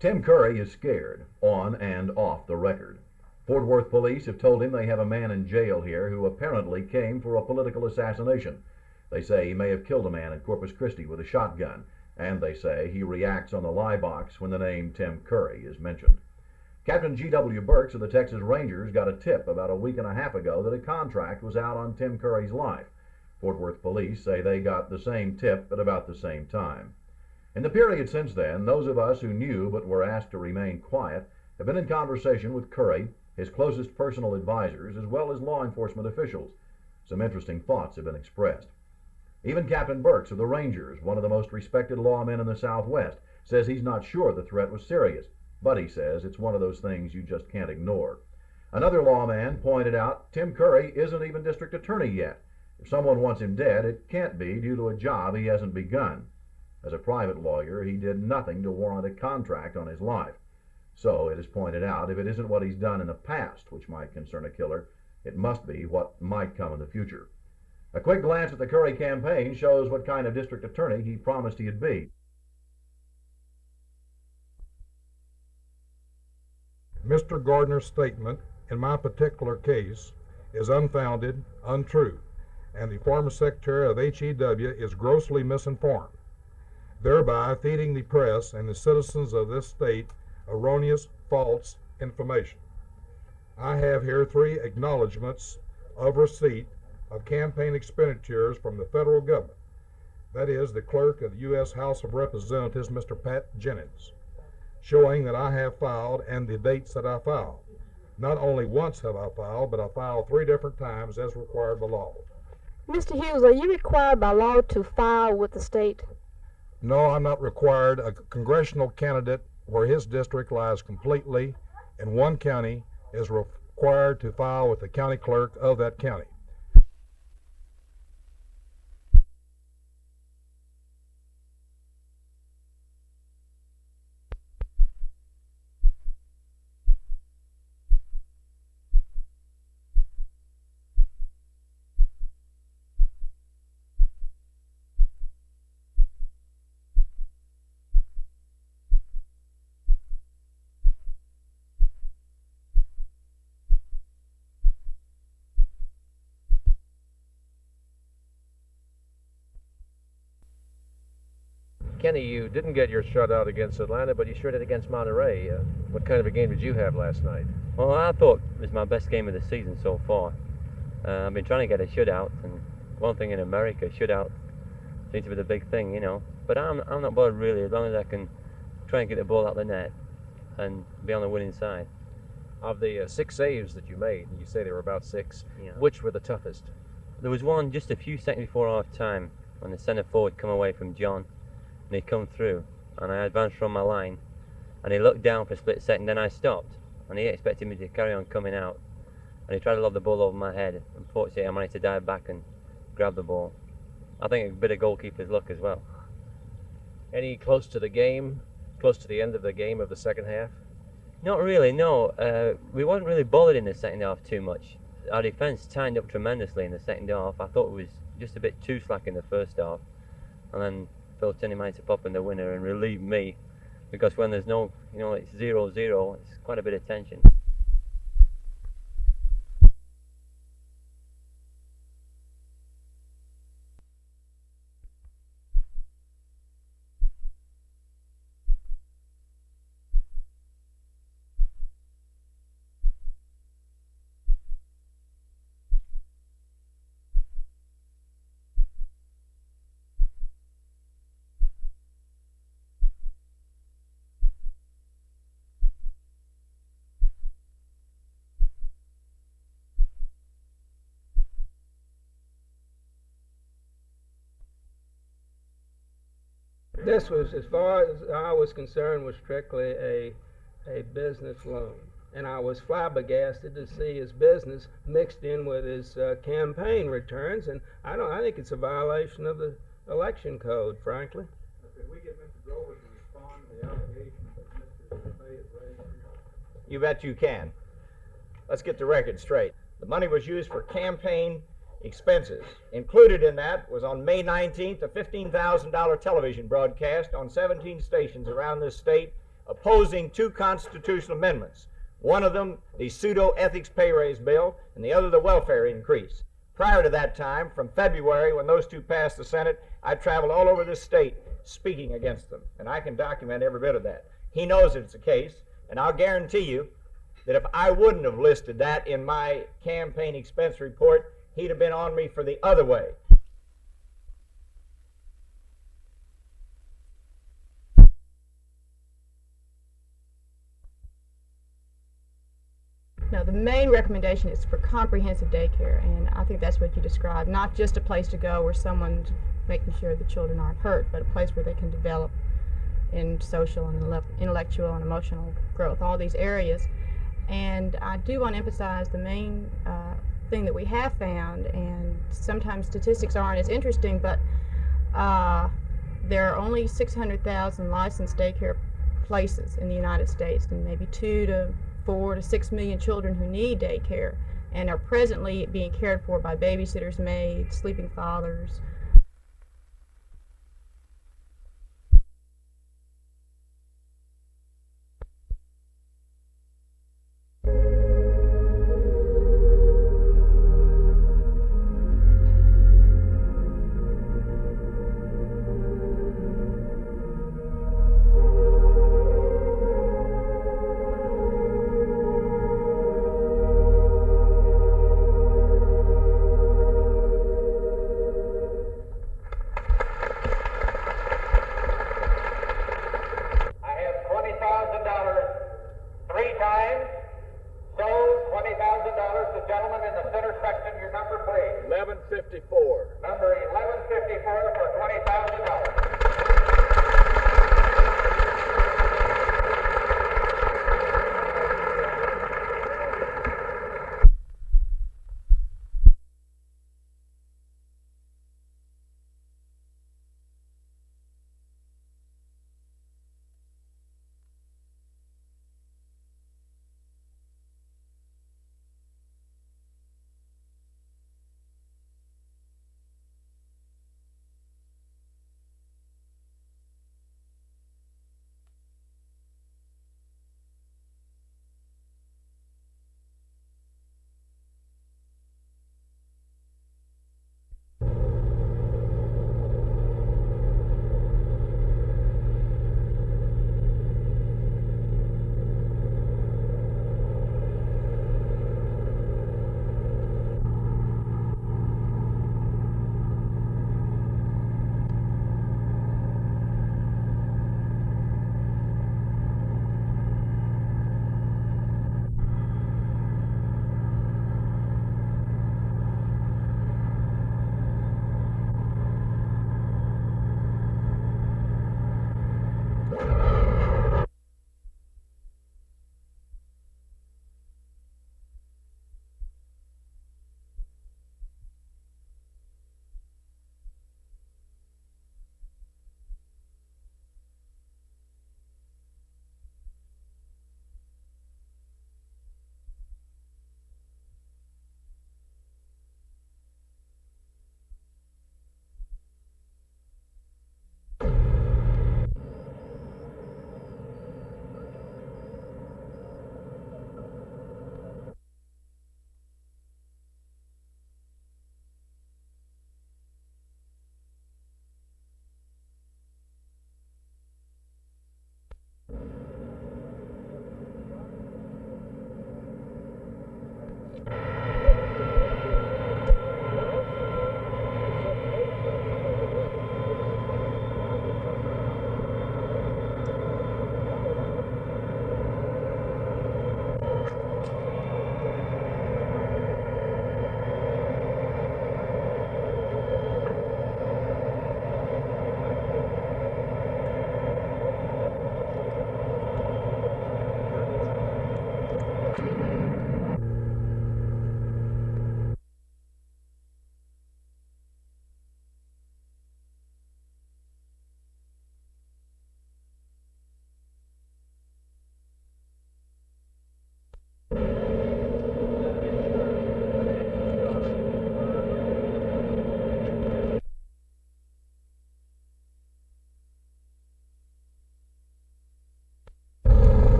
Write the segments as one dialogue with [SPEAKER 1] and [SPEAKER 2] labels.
[SPEAKER 1] Tim Curry is scared, on and off the record. Fort Worth police have told him they have a man in jail here who apparently came for a political assassination. They say he may have killed a man in Corpus Christi with a shotgun, and they say he reacts on the lie box when the name Tim Curry is mentioned. Captain G.W. Burks of the Texas Rangers got a tip about a week and a half ago that a contract was out on Tim Curry's life. Fort Worth police say they got the same tip at about the same time. In the period since then, those of us who knew but were asked to remain quiet have been in conversation with Curry, his closest personal advisors, as well as law enforcement officials. Some interesting thoughts have been expressed. Even Captain Burks of the Rangers, one of the most respected lawmen in the Southwest, says he's not sure the threat was serious, but he says it's one of those things you just can't ignore. Another lawman pointed out Tim Curry isn't even district attorney yet. If someone wants him dead, it can't be due to a job he hasn't begun. As a private lawyer, he did nothing to warrant a contract on his life. So, it is pointed out, if it isn't what he's done in the past which might concern a killer, it must be what might come in the future. A quick glance at the Curry campaign shows what kind of district attorney he promised he'd be.
[SPEAKER 2] Mr. Gardner's statement in my particular case is unfounded, untrue, and the former Secretary of HEW is grossly misinformed, thereby feeding the press and the citizens of this state erroneous, false information. I have here 3 acknowledgments of receipt of campaign expenditures from the federal government. That is, the clerk of the U.S. House of Representatives, Mr. Pat Jennings, showing that I have filed and the dates that I filed. Not only once have I filed, but I filed 3 different times as required by law.
[SPEAKER 3] Mr. Hughes, are you required by law to file with the state?
[SPEAKER 2] No, I'm not required. A congressional candidate where his district lies completely in one county is required to file with the county clerk of that county.
[SPEAKER 4] Kenny, you didn't get your shutout against Atlanta, but you sure did against Monterey. What kind of a game did you have last night?
[SPEAKER 5] Well, I thought it was my best game of the season so far. I've been trying to get a shutout, and one thing in America, shutout seems to be the big thing, you know. But I'm not bothered really, as long as I can try and get the ball out the net and be on the winning side.
[SPEAKER 4] Of the 6 saves that you made, and you say there were about 6,
[SPEAKER 5] Yeah.
[SPEAKER 4] which were the toughest?
[SPEAKER 5] There was one just a few seconds before half time when the centre forward come away from John, and he come through, and I advanced from my line, and he looked down for a split second, then I stopped, and he expected me to carry on coming out, and he tried to lob the ball over my head. Unfortunately, I managed to dive back and grab the ball. I think a bit of goalkeeper's luck as well.
[SPEAKER 4] Any close to the game, close to the end of the game of the second half?
[SPEAKER 5] Not really, no. We wasn't really bothered in the second half too much. Our defence tightened up tremendously in the second half. I thought it was just a bit too slack in the first half, and then Phil Tinney managed to pop in the winner and relieve me, because when there's no, it's 0-0, it's quite a bit of tension.
[SPEAKER 6] This was, as far as I was concerned, was strictly a business loan. And I was flabbergasted to see his business mixed in with his campaign returns, and I think it's a violation of the election code, frankly.
[SPEAKER 2] Could we get Mr. Grover to respond to the allegations that Mr. May has raised?
[SPEAKER 7] You bet you can. Let's get the record straight. The money was used for campaign expenses. Included in that was on May 19th a $15,000 television broadcast on 17 stations around this state opposing two constitutional amendments. One of them, the pseudo-ethics pay raise bill, and the other, the welfare increase. Prior to that time, from February, when those two passed the Senate, I traveled all over this state speaking against them, and I can document every bit of that. He knows it's the case, and I'll guarantee you that if I wouldn't have listed that in my campaign expense report, he'd have been on me for the other way.
[SPEAKER 8] No, the main recommendation is for comprehensive daycare, and I think that's what you described. Not just a place to go where someone's making sure the children aren't hurt, but a place where they can develop in social and intellectual and emotional growth, all these areas. And I do want to emphasize the main thing that we have found, and sometimes statistics aren't as interesting, but there are only 600,000 licensed daycare places in the United States, and maybe 2 to 4 to 6 million children who need daycare and are presently being cared for by babysitters, maids, sleeping fathers.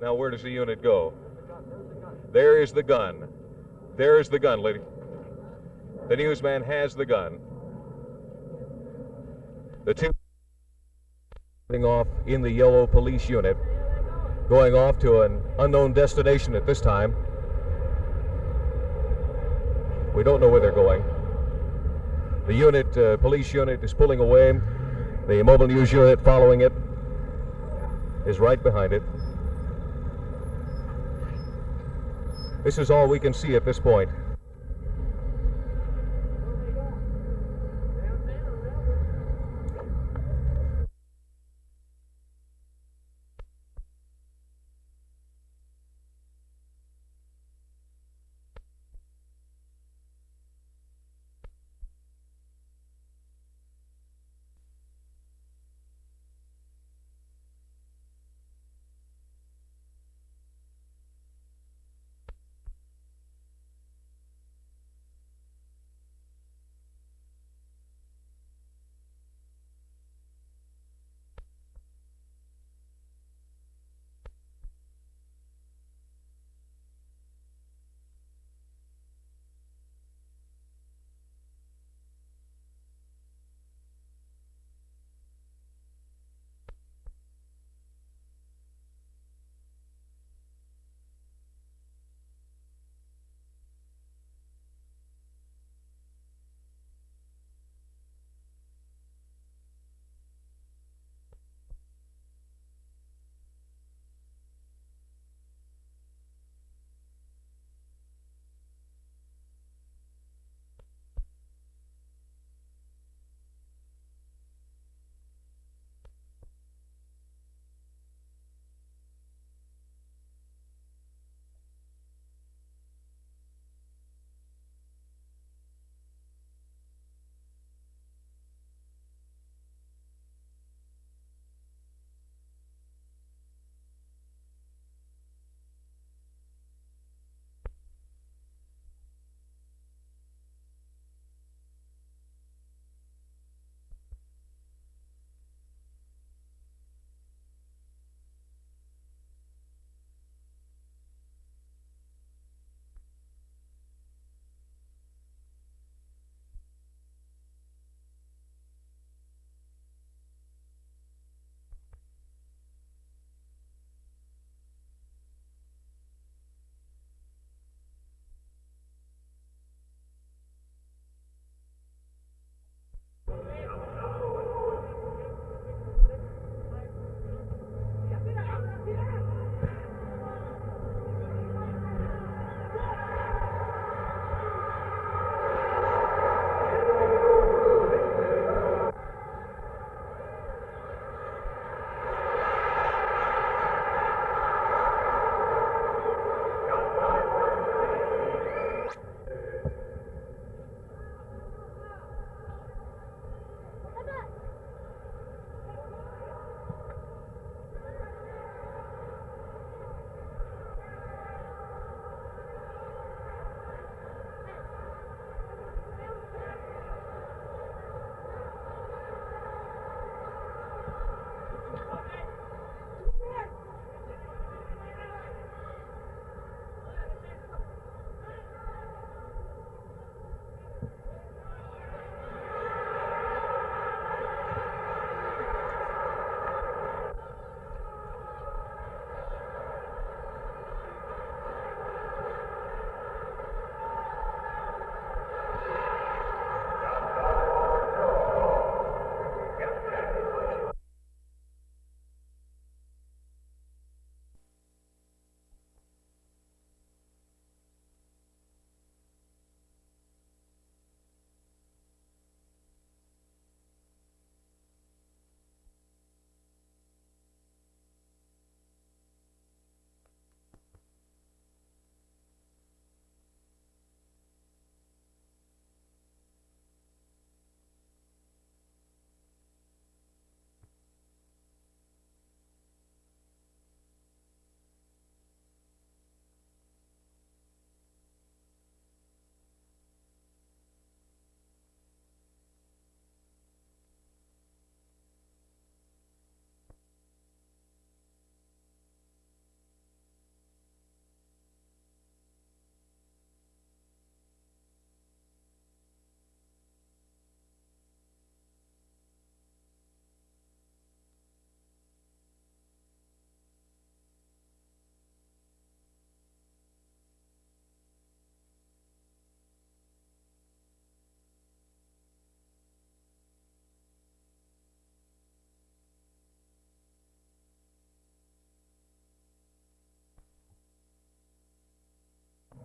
[SPEAKER 9] Now where does the unit go? There is the gun. There is the gun, lady. The newsman has the gun. The two going off in the yellow police unit, going off to an unknown destination at this time. We don't know where they're going. The unit, police unit, is pulling away. The mobile news unit following it is right behind it. This is all we can see at this point.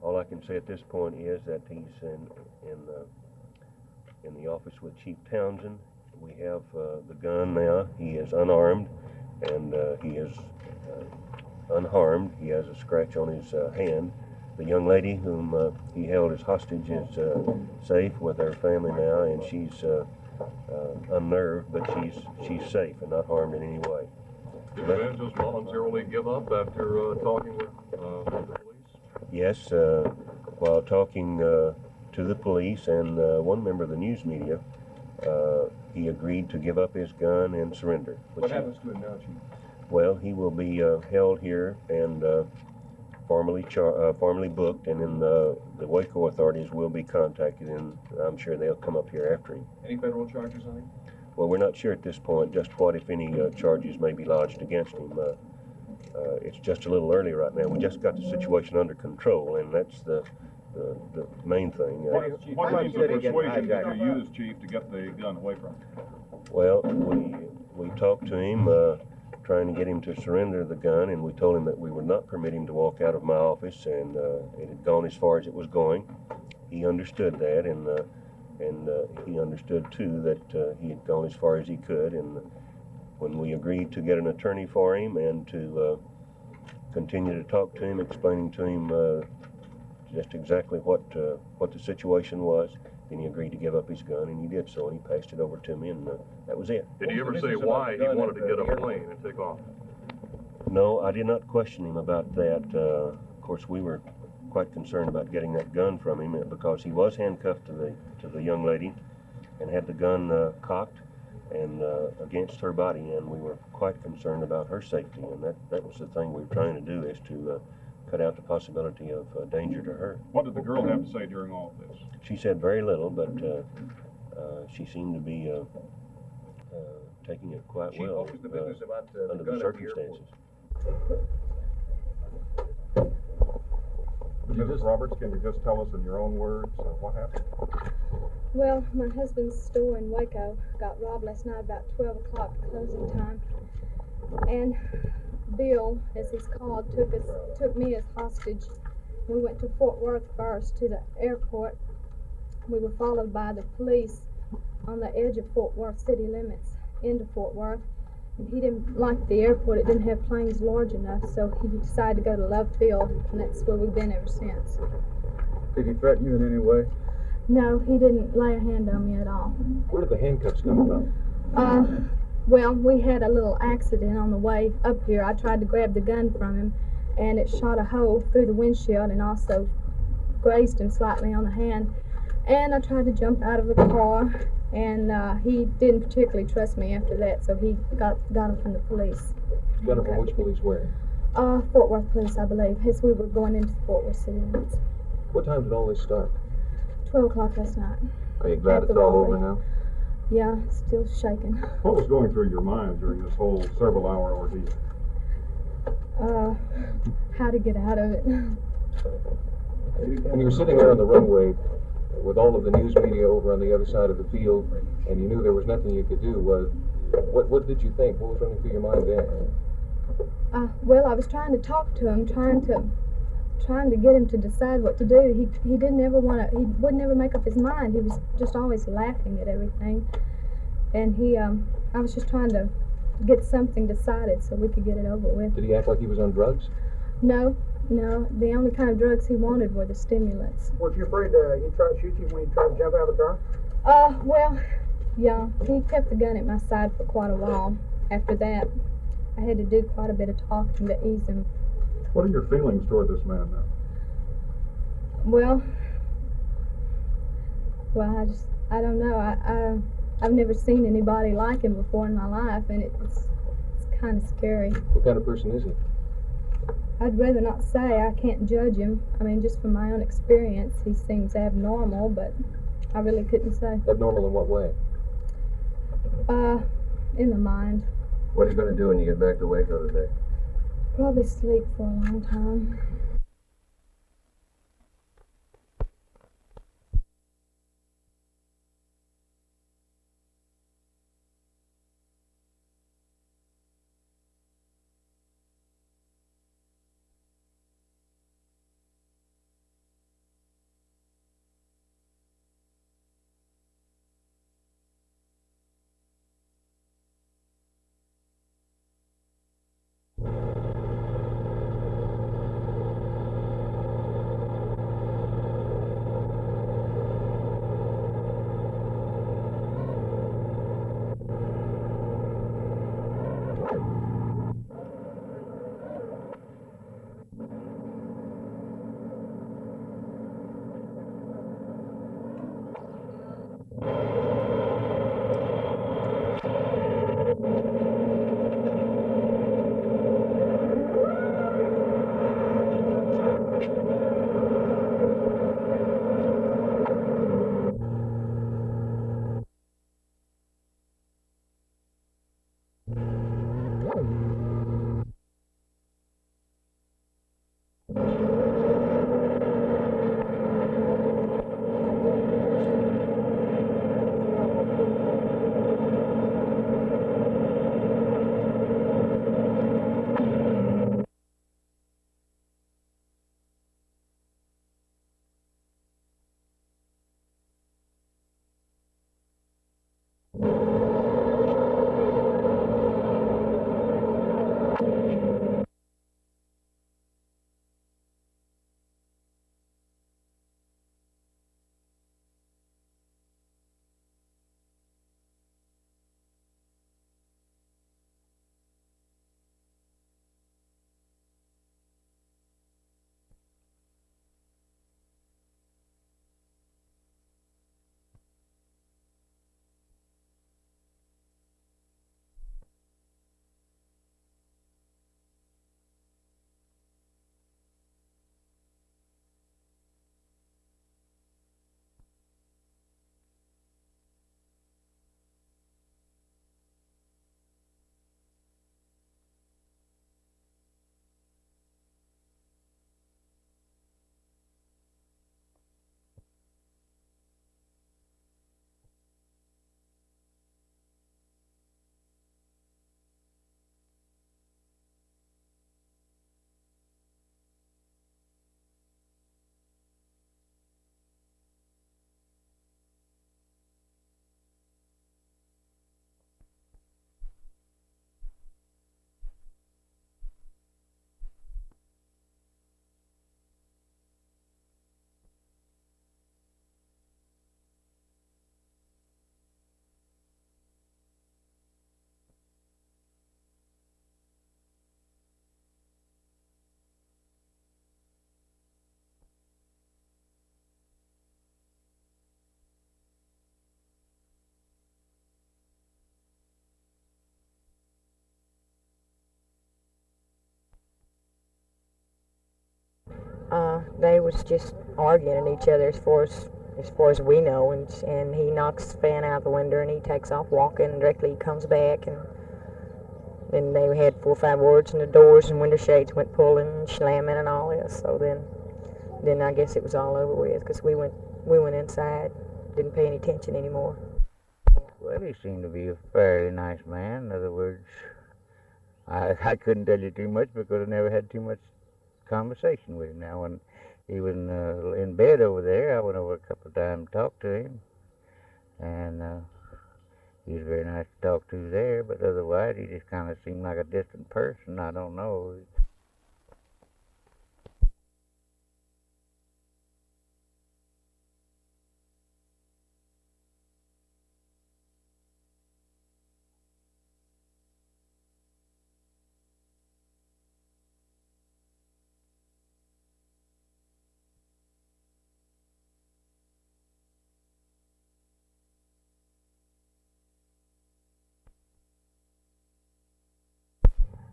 [SPEAKER 10] All I can say at this point is that he's in the office with Chief Townsend. We have the gun now. He is unarmed, and he is unharmed. He has a scratch on his hand. The young lady whom he held as hostage is safe with her family now, and she's unnerved, but she's safe and not harmed in any way.
[SPEAKER 9] Did the man just voluntarily give up after talking with the police?
[SPEAKER 10] Yes, while talking to the police and one member of the news media, he agreed to give up his gun and surrender.
[SPEAKER 9] What happens to him now, Chief?
[SPEAKER 10] Well, he will be held here and formally booked, and then the Waco authorities will be contacted, and I'm sure they'll come up here after him.
[SPEAKER 9] Any federal charges on him?
[SPEAKER 10] Well, we're not sure at this point just what, if any, charges may be lodged against him. It's just a little early right now. We just got the situation under control, and that's the main thing.
[SPEAKER 9] What means of persuasion did you use, Chief, to get the gun away from him?
[SPEAKER 10] Well, we talked to him, trying to get him to surrender the gun, and we told him that we would not permit him to walk out of my office, and it had gone as far as it was going. He understood that, and he understood too that he had gone as far as he could, and when we agreed to get an attorney for him and to continue to talk to him, explaining to him just exactly what the situation was, then he agreed to give up his gun, and he did so, and he passed it over to me, and that was it.
[SPEAKER 9] Did he ever say why he wanted to get a plane and take off?
[SPEAKER 10] No, I did not question him about that. Of course, we were quite concerned about getting that gun from him because he was handcuffed to the young lady and had the gun cocked and against her body, and we were quite concerned about her safety, and that was the thing we were trying to do, is to cut out the possibility of danger to her.
[SPEAKER 9] What did the girl have to say during all of this?
[SPEAKER 10] She said very little, but she seemed to be taking it quite
[SPEAKER 9] Chief,
[SPEAKER 10] well
[SPEAKER 9] what was the business about the
[SPEAKER 10] under
[SPEAKER 9] gun
[SPEAKER 10] the
[SPEAKER 9] at the airport?
[SPEAKER 10] circumstances.
[SPEAKER 2] Mrs. Roberts, can you just tell us in your own words what happened?
[SPEAKER 11] Well, my husband's store in Waco got robbed last night about 12 o'clock closing time. And Bill, as he's called, took me as hostage. We went to Fort Worth first to the airport. We were followed by the police on the edge of Fort Worth city limits into Fort Worth. And he didn't like the airport. It didn't have planes large enough, so he decided to go to Love Field, and that's where we've been ever since.
[SPEAKER 12] Did he threaten you in any way?
[SPEAKER 11] No, he didn't lay a hand on me at all.
[SPEAKER 9] Where did the handcuffs come from?
[SPEAKER 11] Well, we had a little accident on the way up here. I tried to grab the gun from him, and it shot a hole through the windshield and also grazed him slightly on the hand. And I tried to jump out of the car, and he didn't particularly trust me after that, so he got him from the police.
[SPEAKER 9] Got him from which police where?
[SPEAKER 11] Fort Worth police, I believe, as we were going into Fort Worth city limits.
[SPEAKER 9] What time did all this start?
[SPEAKER 11] 12 o'clock last night.
[SPEAKER 9] Are you glad it's all over now?
[SPEAKER 11] Yeah, still shaking.
[SPEAKER 2] What was going through your mind during this whole several-hour ordeal?
[SPEAKER 11] How to get out of it.
[SPEAKER 9] When you were sitting there on the runway with all of the news media over on the other side of the field, and you knew there was nothing you could do, what did you think? What was running through your mind then?
[SPEAKER 11] Well, I was trying to talk to him, trying to get him to decide what to do. He didn't ever want to. He would never make up his mind. He was just always laughing at everything, and I was just trying to get something decided so we could get it over with.
[SPEAKER 9] Did he act like he was on drugs?
[SPEAKER 11] No. The only kind of drugs he wanted were the stimulants.
[SPEAKER 12] Was you afraid he'd try to shoot you when you tried to jump out of the car?
[SPEAKER 11] Well, yeah. He kept the gun at my side for quite a while. After that, I had to do quite a bit of talking to ease him.
[SPEAKER 2] What are your feelings toward this man now?
[SPEAKER 11] Well, I don't know. I've never seen anybody like him before in my life, and it's kind of scary.
[SPEAKER 9] What kind of person is he?
[SPEAKER 11] I'd rather not say. I can't judge him. I mean, just from my own experience, he seems abnormal, but I really couldn't say.
[SPEAKER 9] Abnormal in what way?
[SPEAKER 11] In the mind.
[SPEAKER 12] What are you going to do when you get back to Waco today?
[SPEAKER 11] Probably sleep for a long time.
[SPEAKER 13] they was just arguing at each other as far as we know, and he knocks the fan out the window and he takes off walking, and directly he comes back, and then they had 4 or 5 words, and the doors and window shades went pulling and slamming and all this. So then I guess it was all over with, because we went inside, didn't pay any attention anymore.
[SPEAKER 14] Well, he seemed to be a fairly nice man. In other words, I couldn't tell you too much because I never had too much conversation with him. Now, when he was in bed over there, I went over a couple of times to talk to him, and he was very nice to talk to there, but otherwise he just kind of seemed like a distant person. I don't know.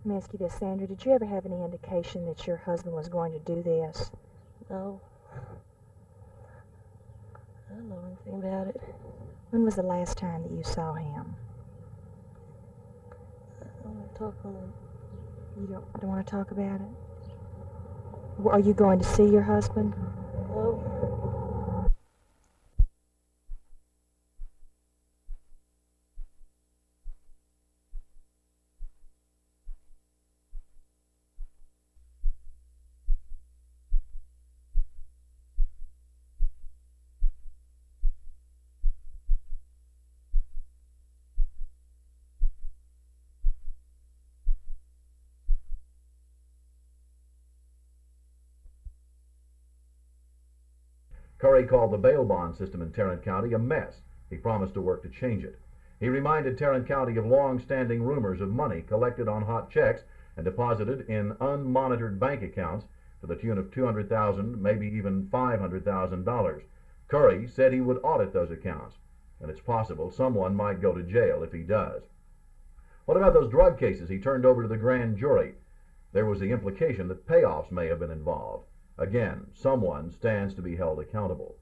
[SPEAKER 13] Let me ask you this, Sandra. Did you ever have any indication that your husband was going to do this?
[SPEAKER 15] No. I don't know anything about it.
[SPEAKER 13] When was the last time that you saw him?
[SPEAKER 15] I don't want to talk on it.
[SPEAKER 13] You don't want to talk about it? Are you going to see your husband?
[SPEAKER 15] No.
[SPEAKER 1] Curry called the bail bond system in Tarrant County a mess. He promised to work to change it. He reminded Tarrant County of long-standing rumors of money collected on hot checks and deposited in unmonitored bank accounts to the tune of $200,000, maybe even $500,000. Curry said he would audit those accounts, and it's possible someone might go to jail if he does. What about those drug cases he turned over to the grand jury? There was the implication that payoffs may have been involved. Again, someone stands to be held accountable.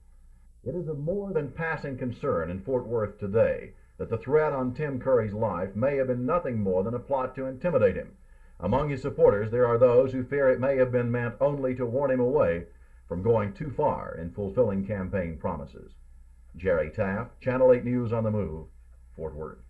[SPEAKER 1] It is of more than passing concern in Fort Worth today that the threat on Tim Curry's life may have been nothing more than a plot to intimidate him. Among his supporters, there are those who fear it may have been meant only to warn him away from going too far in fulfilling campaign promises. Jerry Taff, Channel 8 News on the Move, Fort Worth.